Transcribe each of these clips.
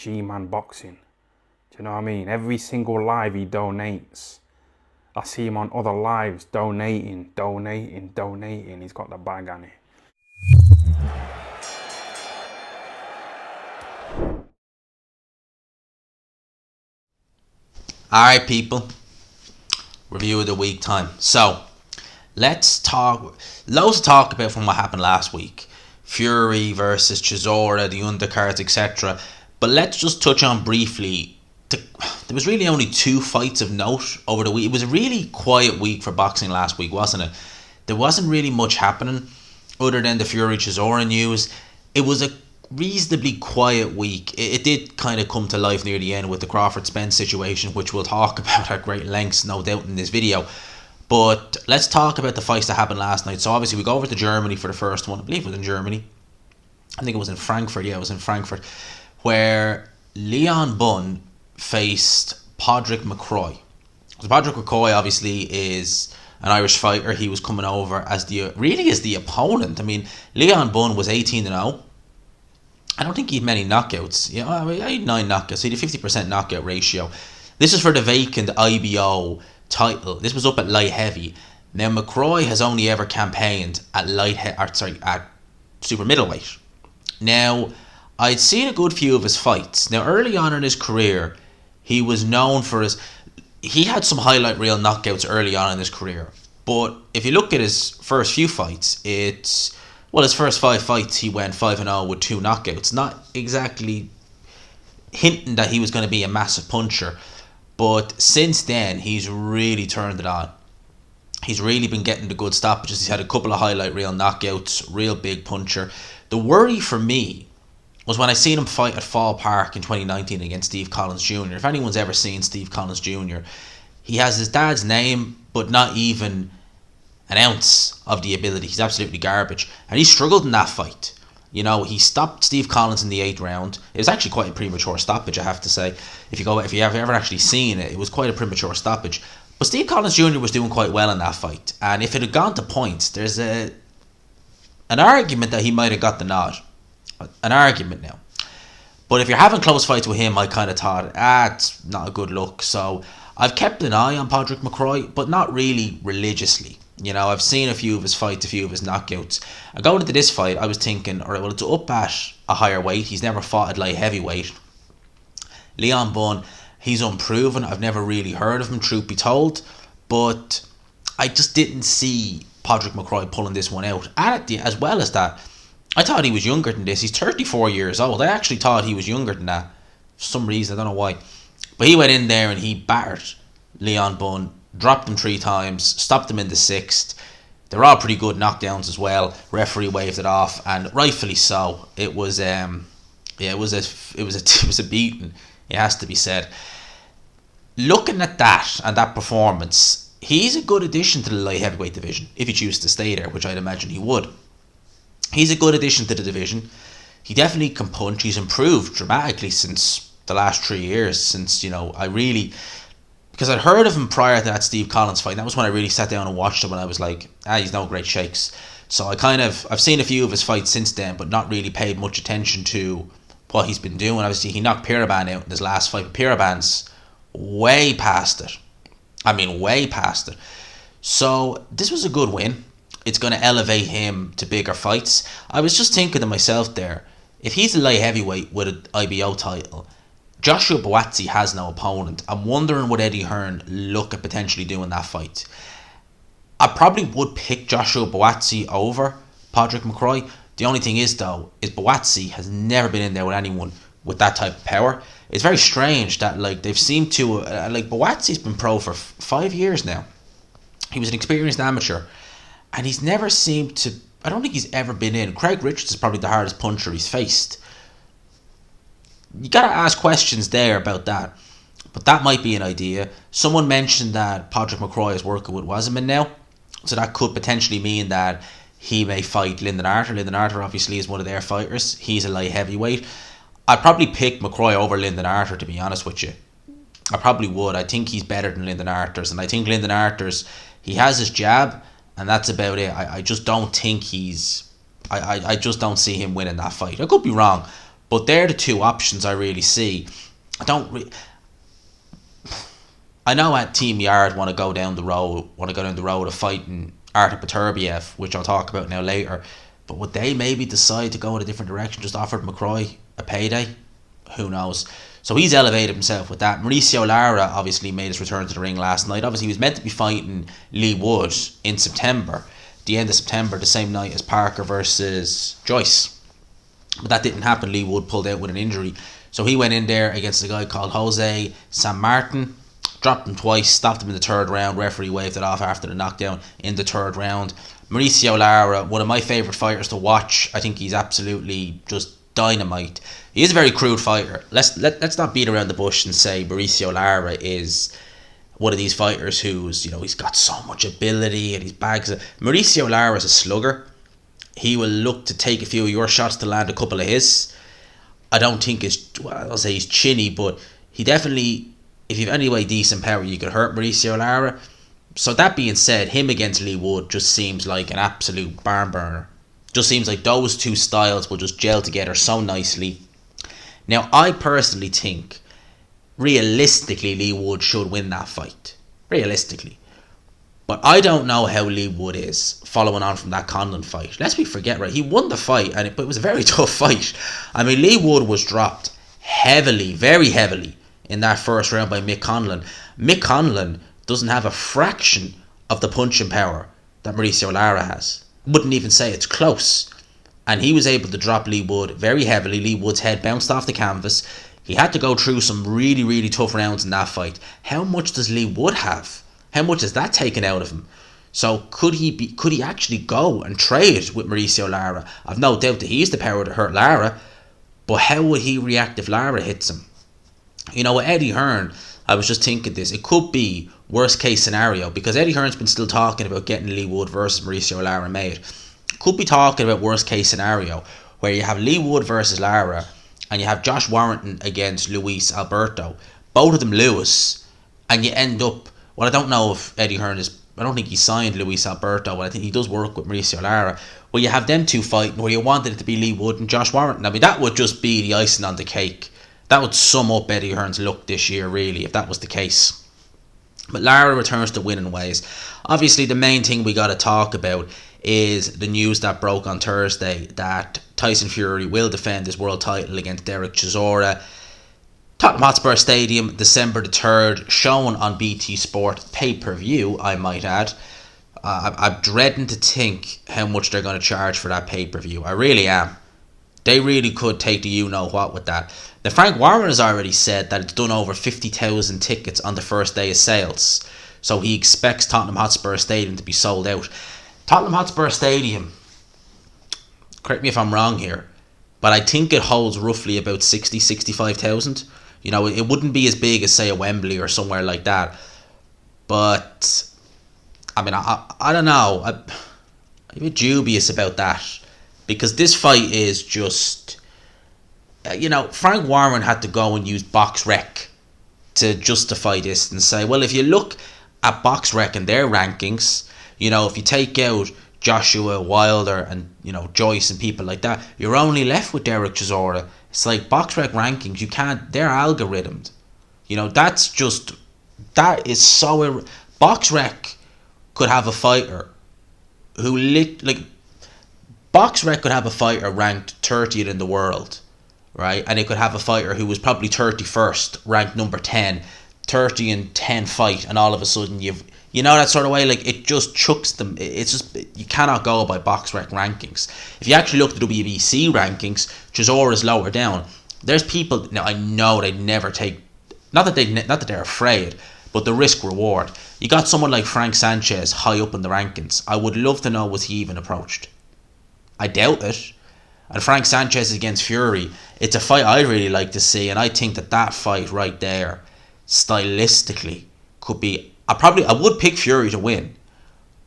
G-Man Boxing. Do you know what I mean? Every single live he donates. I see him on other lives donating. He's got the bag on it. Alright, people. Review of the week time. So, let's talk. Loads to talk about from what happened last week. Fury versus Chisora, the undercards, etc. But let's just touch on briefly. There was really only 2 fights of note over the week. It was a really quiet week for boxing last week, wasn't it? There wasn't really much happening other than the Fury Chisora news. It was a reasonably quiet week. It did kind of come to life near the end with the Crawford Spence situation, which we'll talk about at great lengths, no doubt, in this video. But let's talk about the fights that happened last night. So obviously we go over to Germany for the first one. I believe it was in Germany. I think it was in Frankfurt. Yeah, it was in Frankfurt, where Leon Bunn faced Podrick McCroy. So Podrick McCroy obviously is an Irish fighter. He was coming over as the opponent. I mean, Leon Bunn was 18-0. I don't think he had many knockouts. Yeah, I mean, I had 9 knockouts. He had a 50% knockout ratio. This is for the vacant IBO title. This was up at light heavy. Now McCroy has only ever campaigned at at super middleweight. Now, I'd seen a good few of his fights. Now, early on in his career, he was known for he had some highlight reel knockouts early on in his career. But if you look at his first few fights, his first 5 fights, he went 5-0 with 2 knockouts. Not exactly hinting that he was going to be a massive puncher. But since then, he's really turned it on. He's really been getting the good stoppages. He's had a couple of highlight reel knockouts, real big puncher. The worry for me was when I seen him fight at Fall Park in 2019 against Steve Collins Jr. If anyone's ever seen Steve Collins Jr., he has his dad's name, but not even an ounce of the ability. He's absolutely garbage. And he struggled in that fight. You know, he stopped Steve Collins in the 8th round. It was actually quite a premature stoppage, I have to say. If you've ever actually seen it, it was quite a premature stoppage. But Steve Collins Jr. was doing quite well in that fight. And if it had gone to points, there's an argument that he might have got the nod. An argument now. But if you're having close fights with him, I kind of thought, it's not a good look. So I've kept an eye on Podrick McCroy, but not really religiously. You know, I've seen a few of his fights, a few of his knockouts. And going into this fight, I was thinking, alright, well, it's up at a higher weight. He's never fought at light heavyweight. Leon Bunn, he's unproven. I've never really heard of him, truth be told. But I just didn't see Podrick McCroy pulling this one out. And as well as that, I thought he was younger than this. He's 34 years old. I actually thought he was younger than that. For some reason, I don't know why. But he went in there and he battered Leon Bunn. Dropped him 3 times, stopped him in the 6th. They're all pretty good knockdowns as well. Referee waved it off, and rightfully so. It was a beating. It has to be said. Looking at that and that performance, he's a good addition to the light heavyweight division if he chooses to stay there, which I'd imagine he would. He's a good addition to the division. He definitely can punch. He's improved dramatically since the last 3 years. Since because I'd heard of him prior to that Steve Collins fight. That was when I really sat down and watched him, and I was like, he's no great shakes. So I've seen a few of his fights since then, but not really paid much attention to what he's been doing. Obviously, he knocked Piraban out in his last fight, but Piraban's way past it. I mean, way past it. So this was a good win. It's going to elevate him to bigger fights. I was just thinking to myself there, if he's a light heavyweight with an IBO title, Joshua Buatsi has no opponent. I'm wondering would Eddie Hearn look at potentially doing that fight. I probably would pick Joshua Buatsi over Podrick McCroy. The only thing is, though, is Buatsi has never been in there with anyone with that type of power. It's very strange that they've seemed to Buatsi's been pro for 5 years now. He was an experienced amateur, and he's never seemed to. I don't think he's ever been in. Craig Richards is probably the hardest puncher he's faced. You gotta ask questions there about that. But that might be an idea. Someone mentioned that Podrick McCroy is working with Wasserman now. So that could potentially mean that he may fight Lyndon Arthur. Lyndon Arthur obviously is one of their fighters. He's a light heavyweight. I'd probably pick McCroy over Lyndon Arthur, to be honest with you. I probably would. I think he's better than Lyndon Arthur's. And I think Lyndon Arthur's, he has his jab, and that's about it. I just don't think I just don't see him winning that fight. I could be wrong. But they're the two options I really see. I know at Team Yard want to go down the road of fighting Artur Beterbiev, which I'll talk about now later. But would they maybe decide to go in a different direction, just offered McCroy a payday? Who knows? So he's elevated himself with that. Mauricio Lara obviously made his return to the ring last night. Obviously he was meant to be fighting Lee Wood in September, the end of September, the same night as Parker versus Joyce. But that didn't happen. Lee Wood pulled out with an injury. So he went in there against a guy called Jose San Martin, dropped him twice, stopped him in the third round. Referee waved it off after the knockdown in the third round. Mauricio Lara, one of my favourite fighters to watch. I think he's absolutely just dynamite. He is a very crude fighter. Let's not beat around the bush and say Mauricio Lara is one of these fighters who's, he's got so much ability and he's bags of... Mauricio Lara is a slugger. He will look to take a few of your shots to land a couple of his. I don't think I'll say he's chinny, but he definitely, if you've any way decent power, you could hurt Mauricio Lara. So that being said, him against Lee Wood just seems like an absolute barn burner. Just seems like those two styles will just gel together so nicely. Now, I personally think, realistically, Lee Wood should win that fight. Realistically. But I don't know how Lee Wood is following on from that Conlon fight. Lest we forget, right? He won the fight, but it was a very tough fight. I mean, Lee Wood was dropped heavily, very heavily, in that first round by Mick Conlon. Mick Conlon doesn't have a fraction of the punching power that Mauricio Lara has. Wouldn't even say it's close. And he was able to drop Lee Wood very heavily. Lee Wood's head bounced off the canvas. He had to go through some really, really tough rounds in that fight. How much does Lee Wood have? How much is that taken out of him? So could he actually go and trade with Mauricio Lara? I've no doubt that he's the power to hurt Lara. But how would he react if Lara hits him? With Eddie Hearn, I was just thinking this. It could be worst case scenario, because Eddie Hearn's been still talking about getting Lee Wood versus Mauricio Lara made. Could be talking about worst case scenario where you have Lee Wood versus Lara and you have Josh Warrington against Luis Alberto. Both of them lose, and you end up... Well, I don't know if Eddie Hearn is... I don't think he signed Luis Alberto, but I think he does work with Mauricio Lara. Well, you have them two fighting where you wanted it to be Lee Wood and Josh Warrington. I mean, that would just be the icing on the cake. That would sum up Eddie Hearn's look this year, really, if that was the case. But Lara returns to winning ways. Obviously, the main thing we got to talk about is the news that broke on Thursday that Tyson Fury will defend his world title against Dereck Chisora. Tottenham Hotspur Stadium, December the 3rd, shown on BT Sport, pay-per-view, I might add. I'm dreading to think how much they're going to charge for that pay-per-view. I really am. They really could take the you-know-what with that. Now, Frank Warren has already said that it's done over 50,000 tickets on the first day of sales. So he expects Tottenham Hotspur Stadium to be sold out. Tottenham Hotspur Stadium, correct me if I'm wrong here, but I think it holds roughly about 65,000. It wouldn't be as big as, say, a Wembley or somewhere like that. But, I mean, I don't know. I'm a bit dubious about that. Because this fight is just... Frank Warren had to go and use BoxRec to justify this and say, well, if you look at BoxRec and their rankings, if you take out Joshua Wilder and, Joyce and people like that, you're only left with Dereck Chisora. It's like BoxRec rankings, they're algorithmed. That is so... BoxRec could have a fighter who... BoxRec could have a fighter ranked 30th in the world, right? And it could have a fighter who was probably 31st, ranked number 10, 30 and 10 fight, and all of a sudden that sort of way, it just chucks them. It's just, you cannot go by BoxRec rankings. If you actually look at the WBC rankings, Chisora is lower down. There's people, now I know they never take, not that they're afraid, but the risk reward. You got someone like Frank Sanchez high up in the rankings. I would love to know, was he even approached? I doubt it. And Frank Sanchez against Fury, it's a fight I'd really like to see, and I think that fight right there, stylistically, could be... I would pick Fury to win,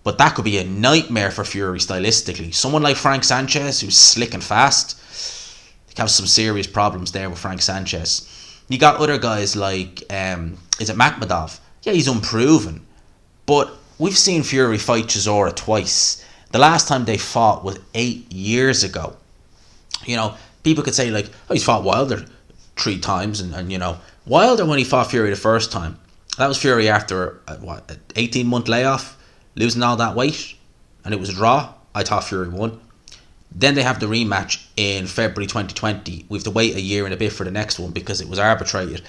but that could be a nightmare for Fury stylistically. Someone like Frank Sanchez, who's slick and fast, they have some serious problems there with Frank Sanchez. You got other guys like, is it Makhmadov? Yeah, he's unproven, but we've seen Fury fight Chisora twice. The last time they fought was 8 years ago. people could say like, oh, he's fought Wilder 3 times, and you know, Wilder when he fought Fury the first time, that was Fury after an 18-month layoff, losing all that weight, and it was a draw. I thought Fury won. Then they have the rematch in February 2020. We have to wait a year and a bit for the next one because it was arbitrated.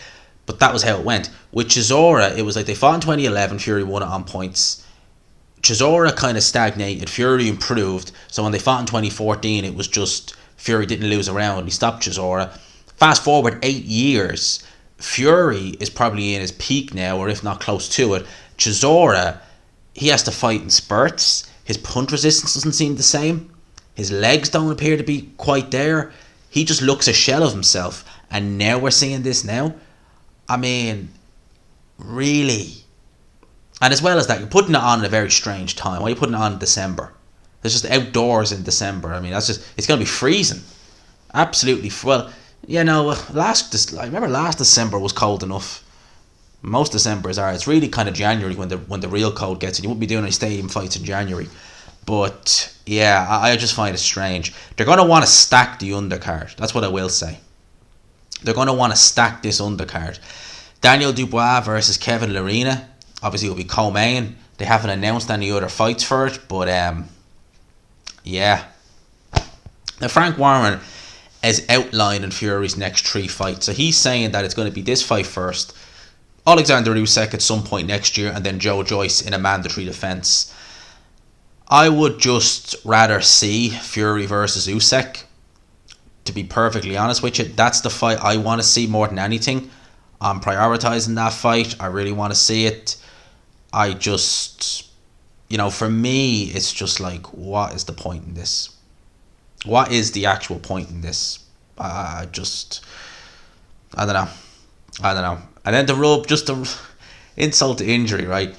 But that was how it went. With Chisora, it was like they fought in 2011, Fury won it on points. Chisora kind of stagnated, Fury improved. So when they fought in 2014, it was just Fury didn't lose a round. He stopped Chisora. Fast forward 8 years, Fury is probably in his peak now, or if not close to it. Chisora, he has to fight in spurts. His punch resistance doesn't seem the same. His legs don't appear to be quite there. He just looks a shell of himself. And now we're seeing this now. I mean, really? And as well as that, you're putting it on at a very strange time. Why are you putting it on in December? It's just outdoors in December. I mean, that's just, it's going to be freezing. Absolutely. Well, you know, I remember last December was cold enough. Most Decembers are. It's really kind of January when the real cold gets in. You won't be doing any stadium fights in January. But yeah, I just find it strange. They're going to want to stack the undercard. That's what I will say. They're going to want to stack this undercard. Daniel Dubois versus Kevin Lerena. Obviously, it will be co-main. They haven't announced any other fights for it, but yeah. Now, Frank Warren is outlining Fury's next 3 fights. So he's saying that it's going to be this fight first, Alexander Usyk at some point next year, and then Joe Joyce in a mandatory defence. I would just rather see Fury versus Usyk. To be perfectly honest with you, that's the fight I want to see more than anything. I'm prioritising that fight. I really want to see it. I just, you know, for me, it's just like, what is the point in this? What is the actual point in this? I don't know. And then the rub, just the insult to injury, right?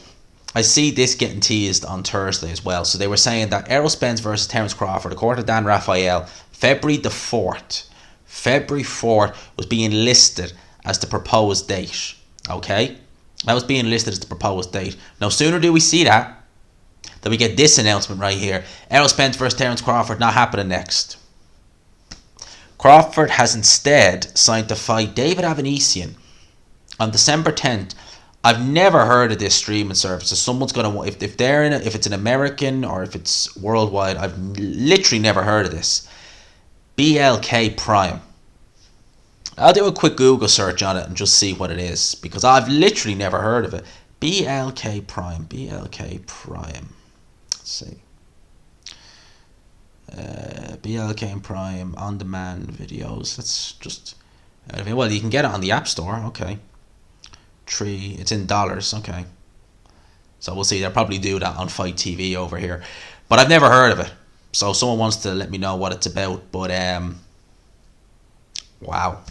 I see this getting teased on Thursday as well. So they were saying that Errol Spence versus Terence Crawford, according to Dan Raphael, February the 4th. February 4th was being listed as the proposed date. Okay? That was being listed as the proposed date. No sooner do we see that, then we get this announcement right here. Errol Spence versus Terence Crawford not happening next. Crawford has instead signed to fight David Avanesyan on December 10th. I've never heard of this streaming service. So someone's gonna, if they're in it, if it's an American or if it's worldwide, I've literally never heard of this. BLK Prime. I'll do a quick Google search on it and just see what it is, because I've literally never heard of it. BLK Prime. BLK Prime. Let's see. BLK Prime on demand videos. Let's just. Well, you can get it on the App Store. Okay. It's in dollars. Okay. So we'll see. They'll probably do that on Fight TV over here, but I've never heard of it. So if someone wants to let me know what it's about. But wow.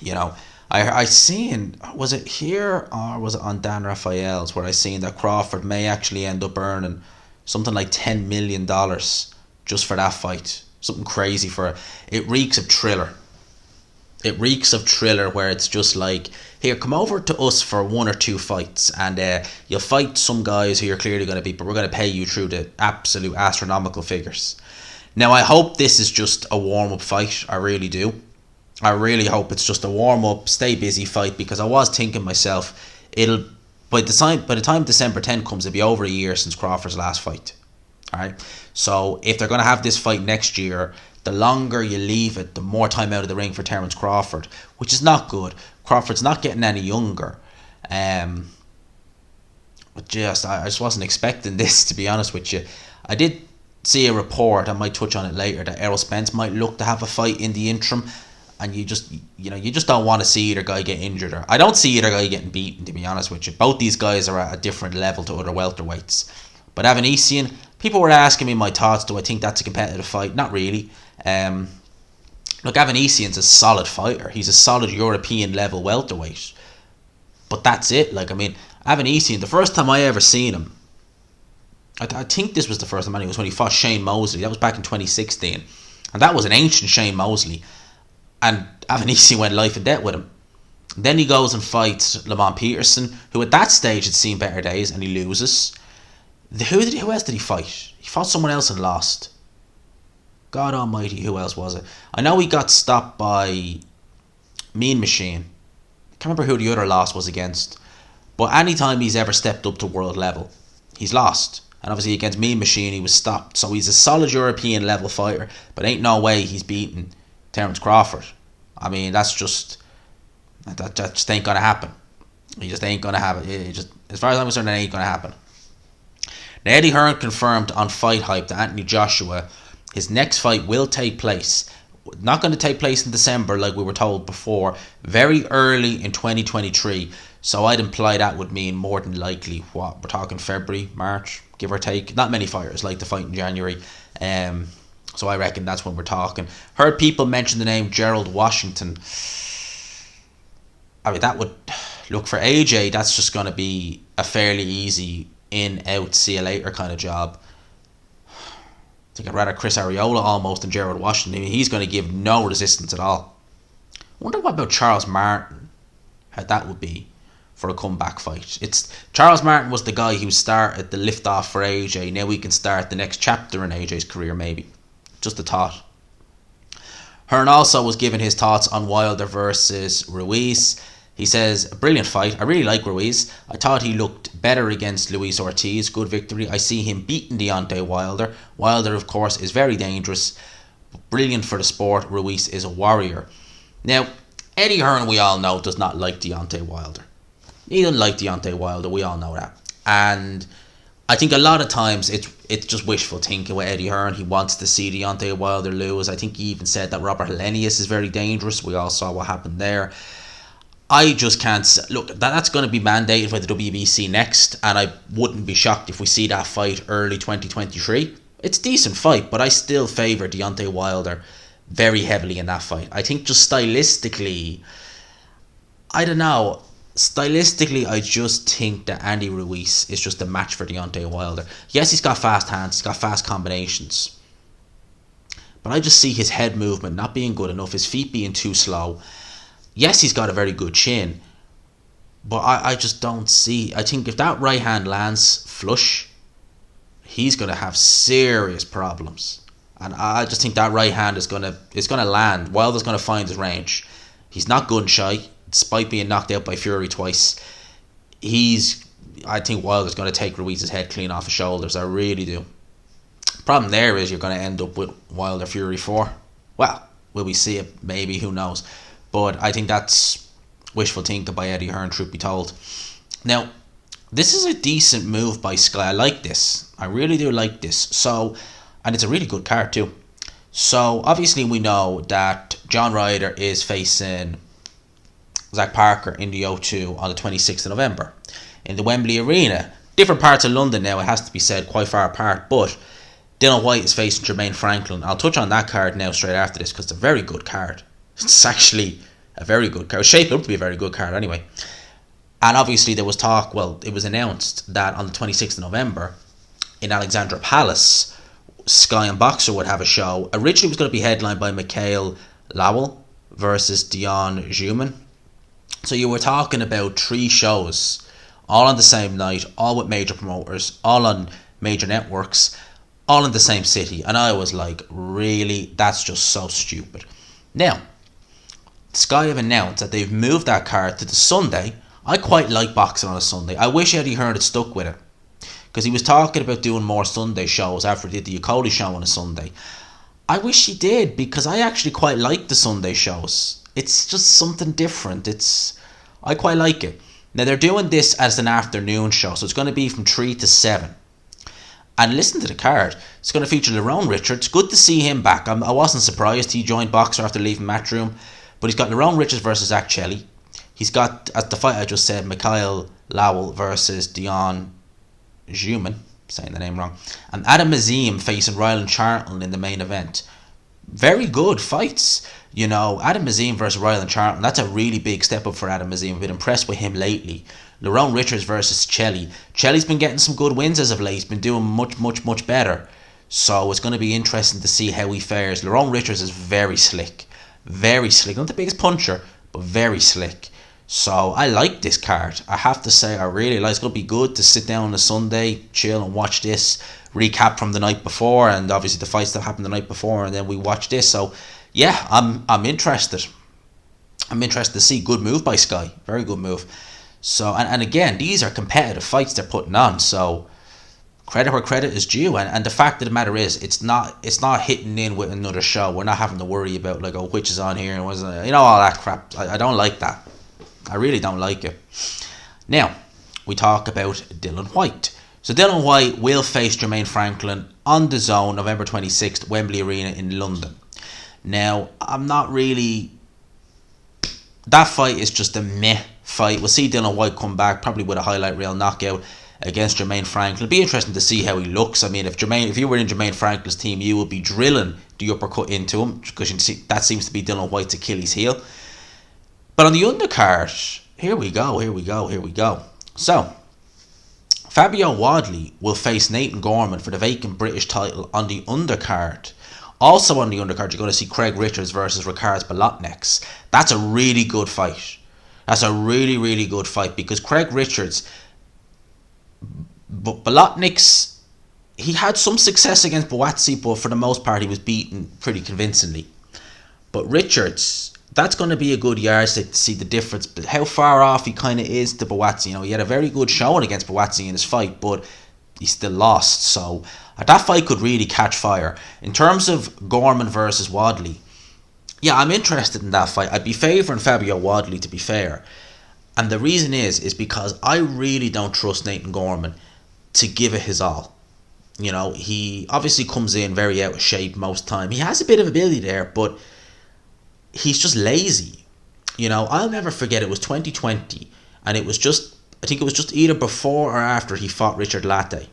You know, I seen, was it here or was it on Dan Raphael's where I seen that Crawford may actually end up earning something like $10 million just for that fight. Something crazy for it. It reeks of Thriller. It reeks of Thriller, where it's just like, here, come over to us for 1 or 2 fights and you'll fight some guys who you're clearly going to beat, but we're going to pay you through the absolute astronomical figures. Now, I hope this is just a warm-up fight. I really do. I really hope it's just a warm-up, stay busy fight, because I was thinking myself, by the time December 10 comes, it'll be over a year since Crawford's last fight. Alright? So if they're going to have this fight next year, the longer you leave it, the more time out of the ring for Terence Crawford, which is not good. Crawford's not getting any younger. But I just wasn't expecting this, to be honest with you. I did see a report, I might touch on it later, that Errol Spence might look to have a fight in the interim, and you just don't want to see either guy get injured. Or I don't see either guy getting beaten, to be honest with you. Both these guys are at a different level to other welterweights. But Avanesyan, people were asking me my thoughts. Do I think that's a competitive fight? Not really. Look, Avanesyan's a solid fighter. He's a solid European level welterweight. But that's it. Like, I mean, Avanesyan, the first time I ever seen him, I think this was the first time was when he fought Shane Mosley. That was back in 2016. And that was an ancient Shane Mosley. And Avanesyan went life and death with him. Then he goes and fights Lamont Peterson, who at that stage had seen better days, and he loses. Who else did he fight? He fought someone else and lost. God almighty, who else was it? I know he got stopped by Mean Machine. I can't remember who the other loss was against. But anytime he's ever stepped up to world level, he's lost. And obviously against Mean Machine, he was stopped. So he's a solid European level fighter, but ain't no way he's beaten Terence Crawford. I mean, that just ain't gonna happen. He just ain't gonna have it. It just, as far as I'm concerned, it ain't gonna happen. Now, Eddie Hearn confirmed on Fight Hype that Anthony Joshua, his next fight will take place. Not going to take place in December like we were told before. Very early in 2023. So I'd imply that would mean more than likely, what, we're talking February, March, give or take. Not many fighters like to fight in January. So I reckon that's when we're talking. Heard people mention the name Gerald Washington. I mean, that would... Look, for AJ, that's just going to be a fairly easy in, out, see you later kind of job. I think I'd rather Chris Arreola almost than Gerald Washington. I mean, he's going to give no resistance at all. I wonder what about Charles Martin, how that would be for a comeback fight. Charles Martin was the guy who started the lift off for AJ. Now we can start the next chapter in AJ's career, maybe. Just a thought. Hearn also was giving his thoughts on Wilder versus Ruiz. He says, a brilliant fight. I really like Ruiz. I thought he looked better against Luis Ortiz. Good victory. I see him beating Deontay Wilder. Wilder, of course, is very dangerous. Brilliant for the sport. Ruiz is a warrior. Now, Eddie Hearn, we all know, does not like Deontay Wilder. He doesn't like Deontay Wilder. We all know that. And I think a lot of times it's just wishful thinking with Eddie Hearn. He wants to see Deontay Wilder lose. I think he even said that Robert Helenius is very dangerous. We all saw what happened there. I just can't... Look, that's going to be mandated by the WBC next, and I wouldn't be shocked if we see that fight early 2023. It's a decent fight, but I still favour Deontay Wilder very heavily in that fight. I think just stylistically... I don't know. Stylistically, I just think that Andy Ruiz is just a match for Deontay Wilder. Yes, he's got fast hands, he's got fast combinations. But I just see his head movement not being good enough, his feet being too slow. Yes, he's got a very good chin, but I just don't see... I think if that right hand lands flush, he's going to have serious problems. And I just think that right hand is going to land. Wilder's going to find his range. He's not gun shy, despite being knocked out by Fury twice. I think Wilder's going to take Ruiz's head clean off his shoulders. I really do. Problem there is you're going to end up with Wilder Fury 4. Well, will we see it? Maybe, who knows. But I think that's wishful thinking by Eddie Hearn, truth be told. Now, this is a decent move by Sky. I like this. I really do like this. So, and it's a really good card too. So, obviously we know that John Ryder is facing Zach Parker in the O2 on the 26th of November. In the Wembley Arena. Different parts of London now, it has to be said, quite far apart. But Dillian White is facing Jermaine Franklin. I'll touch on that card now straight after this because it's a very good card. It's actually a very good card. It's shaped up to be a very good card anyway. And obviously there was talk, well, it was announced that on the 26th of November in Alexandra Palace, Sky and Boxer would have a show. Originally it was going to be headlined by Mikhail Lowell versus Dion Juman. So you were talking about 3 shows, all on the same night, all with major promoters, all on major networks, all in the same city. And I was like, really? That's just so stupid. Now, Sky have announced that they've moved that card to the Sunday. I quite like boxing on a Sunday. I wish Eddie Hearn had stuck with it, because he was talking about doing more Sunday shows after he did the Yokoli show on a Sunday. I wish he did, because I actually quite like the Sunday shows. It's just something different. I quite like it. Now they're doing this as an afternoon show, so it's going to be from 3 to 7. And listen to the card. It's going to feature Lerone Richards. Good to see him back. I wasn't surprised he joined Boxer after leaving Matchroom. But he's got Lerone Richards versus Zach Chelli. He's got, as the fight I just said, Mikhail Lowell versus Dion Juman. Saying the name wrong. And Adam Azim facing Ryland Charlton in the main event. Very good fights. You know, Adam Azim versus Ryland Charlton. That's a really big step up for Adam Azim. I've been impressed with him lately. Lerone Richards versus Chelli. Chelli's been getting some good wins as of late. He's been doing much better. So it's going to be interesting to see how he fares. Lerone Richards is very slick. Very slick. Not the biggest puncher, but very slick. So I like this card. I have to say I really like. It's going to be good to sit down on a Sunday, chill and watch this recap from the night before, and obviously the fights that happened the night before, and then we watch this. So yeah, I'm interested. I'm interested to see. Good move by Sky. Very good move. So and again, these are competitive fights they're putting on. So credit where credit is due, and the fact of the matter is, it's not hitting in with another show. We're not having to worry about like, oh, which is on here and was, you know, all that crap. I don't like that. I really don't like it. Now, we talk about Dillian White. So Dillian White will face Jermaine Franklin on the Zone, November 26th, Wembley Arena in London. Now, I'm not really... That fight is just a meh fight. We'll see Dillian White come back, probably with a highlight reel knockout against Jermaine Franklin. It'll be interesting to see how he looks. I mean, if you were in Jermaine Franklin's team, you would be drilling the uppercut into him, because you see that seems to be Dillian White's Achilles heel. But on the undercard, here we go. So, Fabio Wadley will face Nathan Gorman for the vacant British title on the undercard. Also on the undercard, you're going to see Craig Richards versus Ricards Bolotniks. That's a really good fight. That's a really, really good fight, because Craig Richards, Bolotniks, he had some success against Buatsi, but for the most part he was beaten pretty convincingly. But Richards, that's going to be a good yardstick to see the difference, but how far off he kind of is to Buatsi. You know, he had a very good showing against Buatsi in his fight, but he still lost. So that fight could really catch fire. In terms of Gorman versus Wadley, yeah, I'm interested in that fight. I'd be favouring Fabio Wadley, to be fair. And the reason is because I really don't trust Nathan Gorman to give it his all. You know, he obviously comes in very out of shape most time. He has a bit of ability there, but he's just lazy. You know, I'll never forget, it was 2020, and it was just, I think it was just either before or after he fought Richard Latte,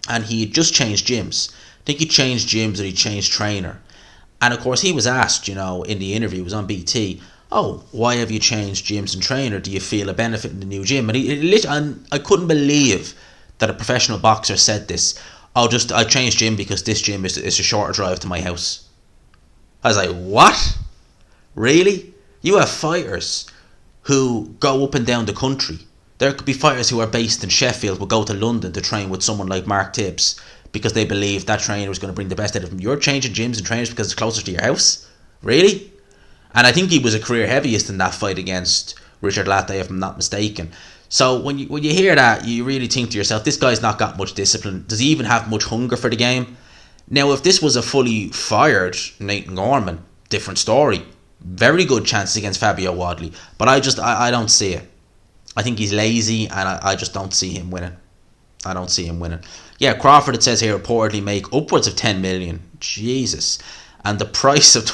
and he had just changed gyms. I think he changed gyms and he changed trainer, and of course he was asked, you know, in the interview, it was on BT, oh, why have you changed gyms and trainer? Do you feel a benefit in the new gym? And I couldn't believe that a professional boxer said this. Oh, just I changed gym because this gym is a shorter drive to my house. I was like, what? Really? You have fighters who go up and down the country. There could be fighters who are based in Sheffield will go to London to train with someone like Mark Tibbs because they believe that trainer is going to bring the best out of them. You're changing gyms and trainers because it's closer to your house? Really? And I think he was a career heaviest in that fight against Richard Latte, if I'm not mistaken. So when you hear that, you really think to yourself, this guy's not got much discipline. Does he even have much hunger for the game? Now, if this was a fully fired Nathan Gorman, different story. Very good chances against Fabio Wadley, but I don't see it. I think he's lazy, and I just don't see him winning. I don't see him winning. Yeah, Crawford, it says here, reportedly make upwards of 10 million. Jesus. And the price of...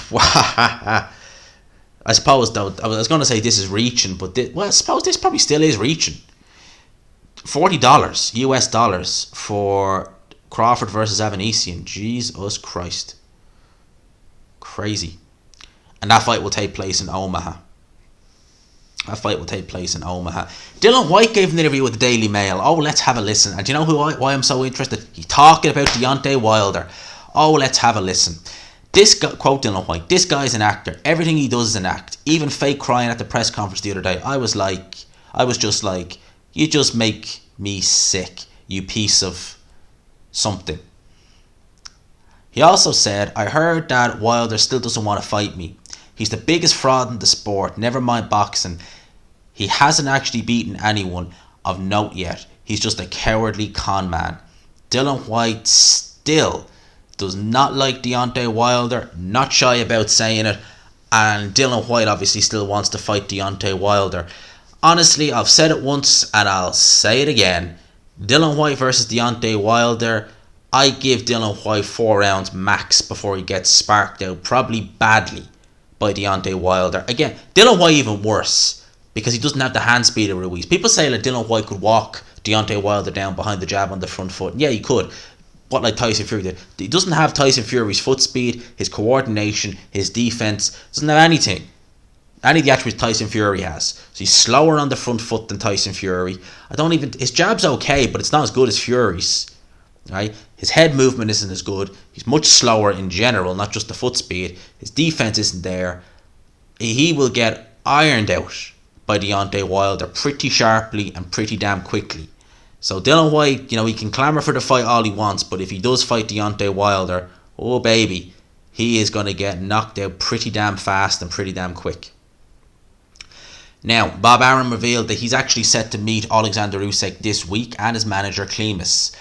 I suppose, though, I was going to say this is reaching, but I suppose this probably still is reaching. $40 US dollars for Crawford versus Avanesyan. Jesus Christ. Crazy. And that fight will take place in Omaha. Dillian White gave an interview with the Daily Mail. Oh, let's have a listen. And do you know why I'm so interested? He's talking about Deontay Wilder. Oh, let's have a listen. This guy, quote Dillian White, this guy's an actor. Everything he does is an act. Even fake crying at the press conference the other day. I was just like, you just make me sick, you piece of something. He also said, I heard that Wilder still doesn't want to fight me. He's the biggest fraud in the sport, never mind boxing. He hasn't actually beaten anyone of note yet. He's just a cowardly con man. Dillian White still does not like Deontay Wilder, not shy about saying it, and Dillian White obviously still wants to fight Deontay Wilder. Honestly, I've said it once and I'll say it again. Dillian White versus Deontay Wilder, I give Dillian White 4 rounds max before he gets sparked out, probably badly, by Deontay Wilder. Again, Dillian White even worse, because he doesn't have the hand speed of Ruiz. People say that Dillian White could walk Deontay Wilder down behind the jab on the front foot. Yeah, he could. What like Tyson Fury did. He doesn't have Tyson Fury's foot speed, his coordination, his defense. Doesn't have anything. Any of the attributes Tyson Fury has. So he's slower on the front foot than Tyson Fury. His jab's okay, but it's not as good as Fury's. Right? His head movement isn't as good. He's much slower in general, not just the foot speed. His defense isn't there. He will get ironed out by Deontay Wilder pretty sharply and pretty damn quickly. So Dillian White, he can clamour for the fight all he wants, but if he does fight Deontay Wilder, oh baby, he is going to get knocked out pretty damn fast and pretty damn quick. Now, Bob Arum revealed that he's actually set to meet Alexander Usyk this week and his manager Klimas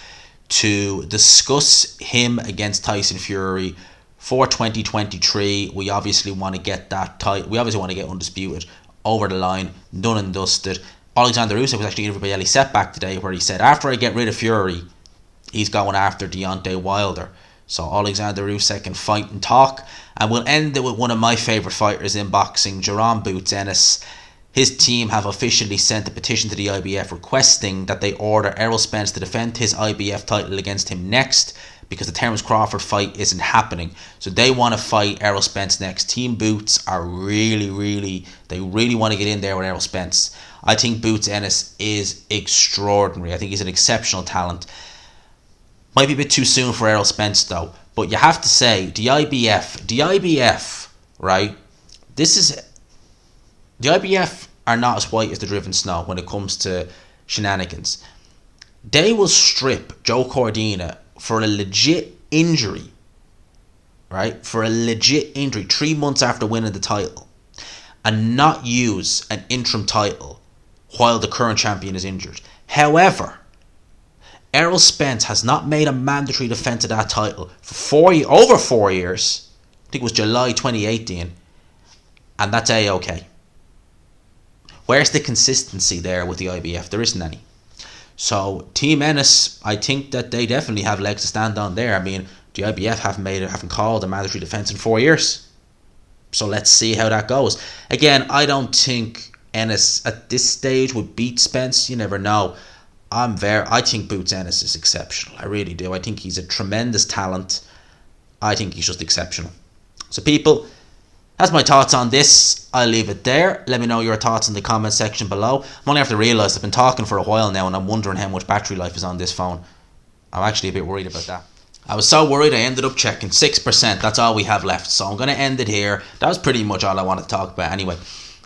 to discuss him against Tyson Fury for 2023. We obviously want to get that title. We obviously want to get Undisputed over the line, done and dusted. Alexander Usyk was actually interviewed by Ellie Setback today, where he said after I get rid of Fury, he's going after Deontay Wilder. So Alexander Usyk can fight and talk. And we'll end it with one of my favourite fighters in boxing, Jerome Boots Ennis. His team have officially sent a petition to the IBF requesting that they order Errol Spence to defend his IBF title against him next, because the Terence Crawford fight isn't happening. So they want to fight Errol Spence next. Team Boots are really want to get in there with Errol Spence. I think Boots Ennis is extraordinary. I think he's an exceptional talent. Might be a bit too soon for Errol Spence though. But you have to say, the IBF, right? The IBF are not as white as the driven snow when it comes to shenanigans. They will strip Joe Cordina for a legit injury, right? For a legit injury 3 months after winning the title, and not use an interim title while the current champion is injured. However, Errol Spence has not made a mandatory defence of that title for over 4 years. I think it was July 2018, and that's A-OK. Where's the consistency there with the IBF? There isn't any. So Team Ennis, I think that they definitely have legs to stand on there. I mean, the IBF haven't called a mandatory defence in 4 years. So let's see how that goes. Again, I don't think Ennis at this stage would beat Spence. You never know. I think Boots Ennis is exceptional. I really do. I think he's a tremendous talent. I think he's just exceptional. So people, that's my thoughts on this. I'll leave it there. Let me know your thoughts in the comment section below. I'm only have to realise I've been talking for a while now and I'm wondering how much battery life is on this phone. I'm actually a bit worried about that. I was so worried I ended up checking 6%. That's all we have left. So I'm going to end it here. That was pretty much all I wanted to talk about anyway.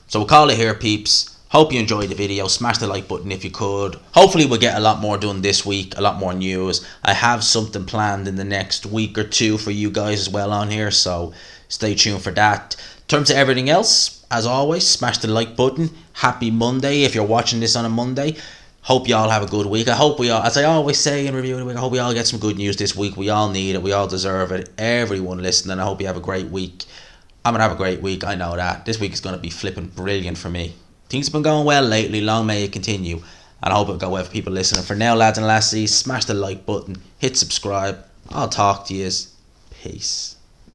So we'll call it here, peeps. Hope you enjoyed the video. Smash the like button if you could. Hopefully we'll get a lot more done this week. A lot more news. I have something planned in the next week or two for you guys as well on here. So stay tuned for that. In terms of everything else, as always, smash the like button. Happy Monday if you're watching this on a Monday. Hope you all have a good week. I hope we all, as I always say in reviewing the week, I hope we all get some good news this week. We all need it. We all deserve it. Everyone listening, I hope you have a great week. I'm going to have a great week. I know that. This week is going to be flipping brilliant for me. Things have been going well lately. Long may it continue. And I hope it'll go well for people listening. For now, lads and lassies, smash the like button. Hit subscribe. I'll talk to yous. Peace.